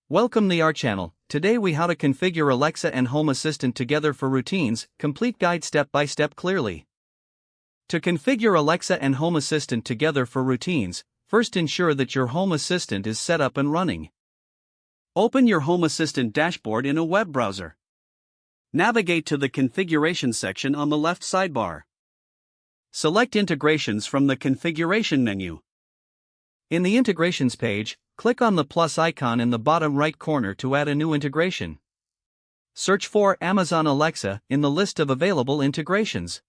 Welcome to our channel. Today we how to configure Alexa and Home Assistant together for routines, complete guide step by step clearly. To configure Alexa and Home Assistant together for routines, first ensure that your Home Assistant is set up and running. Open your Home Assistant dashboard in a web browser. Navigate to the configuration section on the left sidebar. Select integrations from the configuration menu. In the integrations page, click on the plus icon in the bottom right corner to add a new integration. Search for Amazon Alexa in the list of available integrations.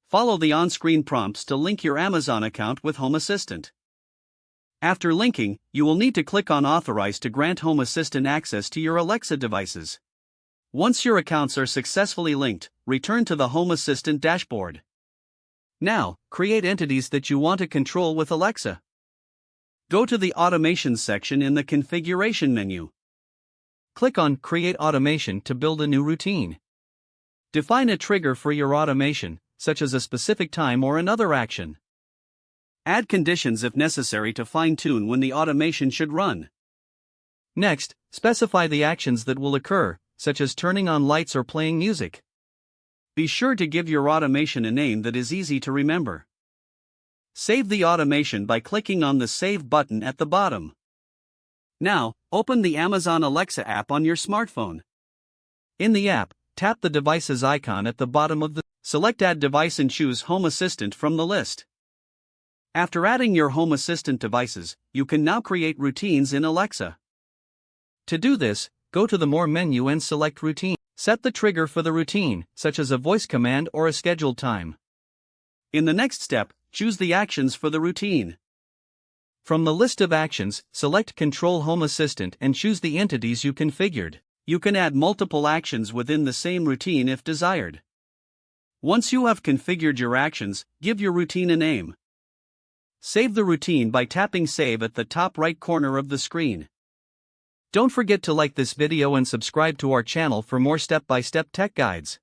Follow the on-screen prompts to link your Amazon account with Home Assistant. After linking, you will need to click on Authorize to grant Home Assistant access to your Alexa devices. Once your accounts are successfully linked, return to the Home Assistant dashboard. Now, create entities that you want to control with Alexa. Go to the Automation section in the Configuration menu. Click on Create Automation to build a new routine. Define a trigger for your automation, such as a specific time or another action. Add conditions if necessary to fine-tune when the automation should run. Next, specify the actions that will occur, such as turning on lights or playing music. Be sure to give your automation a name that is easy to remember. Save the automation by clicking on the Save button at the bottom. Now, open the Amazon Alexa app on your smartphone. In the app, tap the device's icon at the bottom of the select Add Device and choose Home Assistant from the list. After adding your Home Assistant devices, you can now create routines in Alexa. To do this, go to the More menu and select Routine. Set the trigger for the routine, such as a voice command or a scheduled time. In the next step, choose the actions for the routine. From the list of actions, select Control Home Assistant and choose the entities you configured. You can add multiple actions within the same routine if desired. Once you have configured your actions, give your routine a name. Save the routine by tapping Save at the top right corner of the screen. Don't forget to like this video and subscribe to our channel for more step-by-step tech guides.